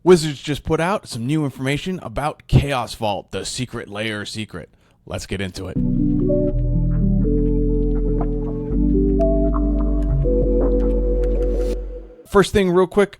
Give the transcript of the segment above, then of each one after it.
Wizards just put out some new information about Chaos Vault, the Secret Lair secret. Let's get into it. First thing real quick,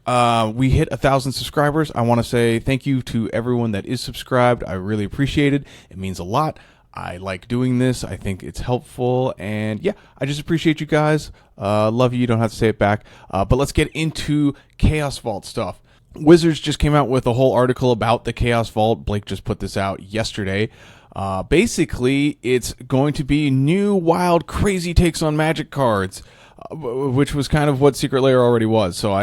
we hit 1,000 subscribers. I want to say thank you to everyone that is subscribed. I really appreciate it. It means a lot. I like doing this. I think it's helpful. And yeah, I just appreciate you guys. Love you. You don't have to say it back. But let's get into Chaos Vault stuff. Wizards just came out with a whole article about the Chaos Vault. Blake just put this out yesterday. Basically, it's going to be new, wild, crazy takes on Magic cards, which was kind of what Secret Lair already was. So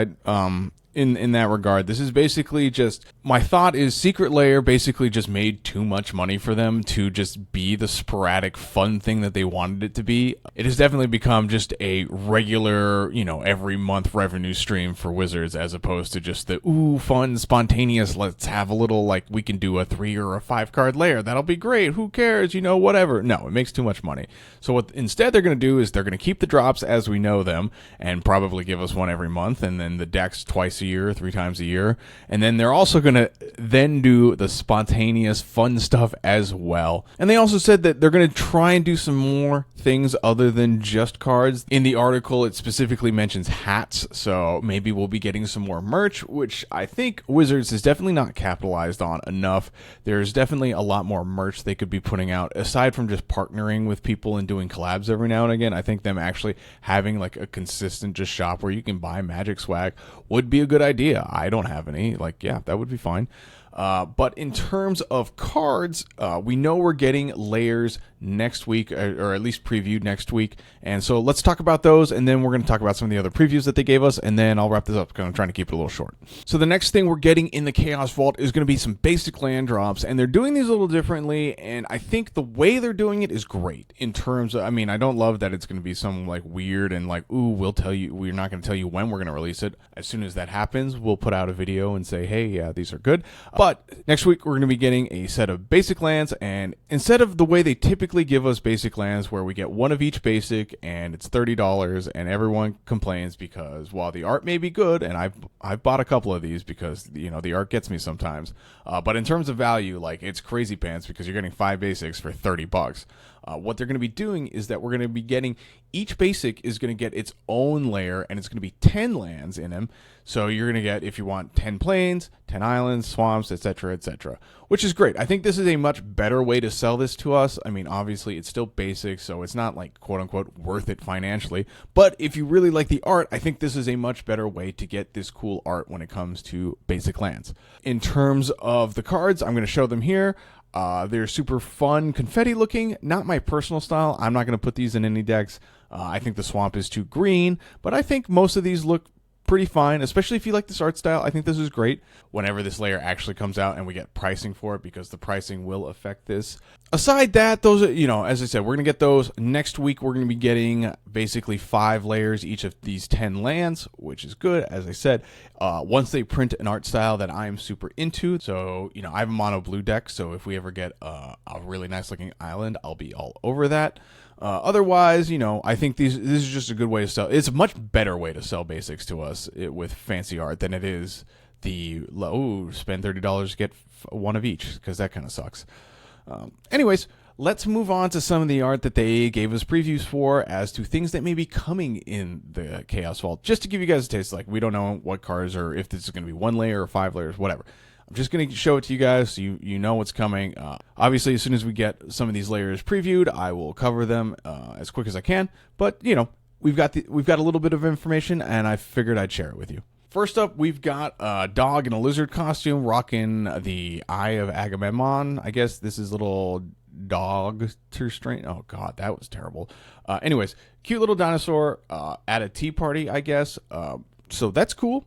in that regard, this is basically just, my thought is Secret Lair basically just made too much money for them to just be the sporadic fun thing that they wanted it to be. It has definitely become just a regular, every month revenue stream for Wizards, as opposed to just the fun, spontaneous, let's have a little, we can do a 3 or a 5 card layer. That'll be great. Who cares? Whatever. No, it makes too much money. So what instead they're going to do is they're going to keep the drops as we know them and probably give us one every month, and then the decks twice a year, 3 times a year. And then they're also going to then do the spontaneous fun stuff as well. And they also said that they're going to try and do some more things other than just cards. In the article, it specifically mentions hats, so maybe we'll be getting some more merch, which I think Wizards is definitely not capitalized on enough. There's definitely a lot more merch they could be putting out, aside from just partnering with people and doing collabs every now and again. I think them actually having a consistent just shop where you can buy Magic swag would be a good idea. I don't have any. Yeah, that would be fine. But in terms of cards, we know we're getting Lairs next week, or at least previewed next week. And so let's talk about those, and then we're going to talk about some of the other previews that they gave us, and then I'll wrap this up because I'm trying to keep it a little short. So the next thing we're getting in the Chaos Vault is going to be some basic land drops, and they're doing these a little differently, and I think the way they're doing it is great in terms of, I don't love that it's going to be some weird and we'll tell you, we're not going to tell you when we're going to release it. As soon as that happens, we'll put out a video and say, hey, yeah, these are good. But next week, we're going to be getting a set of basic lands, and instead of the way they typically give us basic lands where we get one of each basic and it's $30 and everyone complains because while the art may be good, and I've bought a couple of these because, the art gets me sometimes, but in terms of value, it's crazy pants because you're getting 5 basics for $30. What they're going to be doing is that we're going to be getting, each basic is going to get its own layer, and it's going to be 10 lands in them. So you're going to get, if you want, 10 plains, 10 islands, swamps, etc., which is great. I think this is a much better way to sell this to us. Obviously, it's still basic, so it's not quote-unquote worth it financially. But if you really like the art, I think this is a much better way to get this cool art when it comes to basic lands. In terms of the cards, I'm going to show them here. They're super fun, confetti looking, not my personal style. I'm not going to put these in any decks. I think the swamp is too green, but I think most of these look pretty fine, especially if you like this art style. I think this is great whenever this layer actually comes out and we get pricing for it, because the pricing will affect this. Aside that, those are, as I said, we're going to get those next week. We're going to be getting basically 5 layers, each of these 10 lands, which is good. As I said, once they print an art style that I'm super into, so, I have a mono blue deck, so if we ever get a really nice looking island, I'll be all over that. Otherwise, I think this is just a good way to sell. It's a much better way to sell basics to us with fancy art than it is the spend $30 to get one of each, because that kind of sucks. Anyways, let's move on to some of the art that they gave us previews for as to things that may be coming in the Chaos Vault. Just to give you guys a taste, we don't know what cards, or if this is going to be 1 layer or 5 layers, whatever. I'm just going to show it to you guys so you know what's coming. Obviously, as soon as we get some of these layers previewed, I will cover them as quick as I can. But, we've got a little bit of information, and I figured I'd share it with you. First up, we've got a dog in a lizard costume rocking the Eye of Agamemnon. I guess this is little dog strain. Oh, God, that was terrible. Anyways, cute little dinosaur at a tea party, I guess. So that's cool.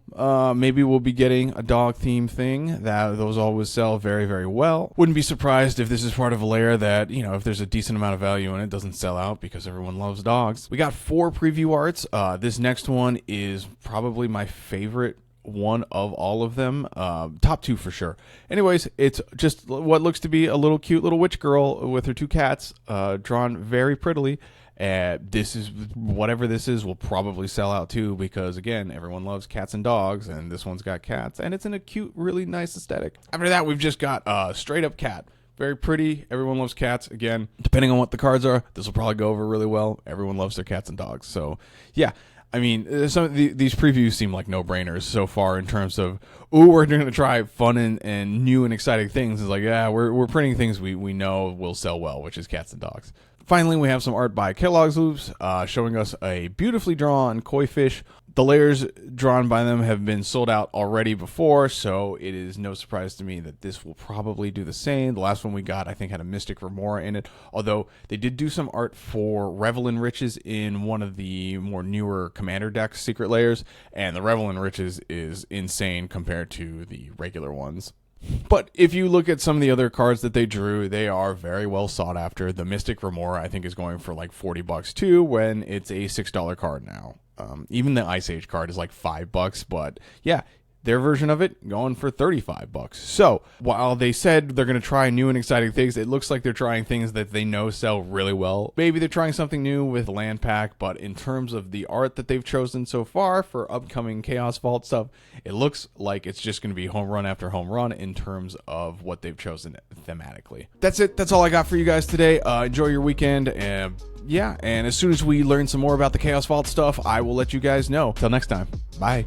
Maybe we'll be getting a dog theme thing. Those always sell very, very well. Wouldn't be surprised if this is part of a layer that, if there's a decent amount of value in it, doesn't sell out because everyone loves dogs. We got 4 preview arts. This next one is probably my favorite one of all of them. Top 2 for sure. Anyways, it's just what looks to be a little cute little witch girl with her 2 cats, drawn very prettily. This is whatever this is will probably sell out too, because again, everyone loves cats and dogs, and this one's got cats, and it's in a cute, really nice aesthetic. After that, we've just got straight up cat. Very pretty. Everyone loves cats. Again, depending on what the cards are, this will probably go over really well. Everyone loves their cats and dogs. So yeah, I mean, some of these previews seem like no-brainers so far in terms of, ooh, we're going to try fun and new and exciting things. It's like, yeah, we're printing things we know will sell well, which is cats and dogs. Finally, we have some art by Kellogg's Loops showing us a beautifully drawn koi fish. The layers drawn by them have been sold out already before, so it is no surprise to me that this will probably do the same. The last one we got, I think, had a Mystic Remora in it, although they did do some art for Revel in Riches in one of the more newer Commander decks, Secret Lairs, and the Revel in Riches is insane compared to the regular ones. But if you look at some of the other cards that they drew, they are very well sought after. The Mystic Remora, I think, is going for like $40 too, when it's a $6 card now. Even the Ice Age card is like $5, but yeah, their version of it going for $35. So while they said they're going to try new and exciting things, it looks like they're trying things that they know sell really well. Maybe they're trying something new with Land Pack, but in terms of the art that they've chosen so far for upcoming Chaos Vault stuff, it looks like it's just going to be home run after home run in terms of what they've chosen thematically. That's it. That's all I got for you guys today. Enjoy your weekend. Yeah, and as soon as we learn some more about the Chaos Vault stuff, I will let you guys know. Till next time. Bye.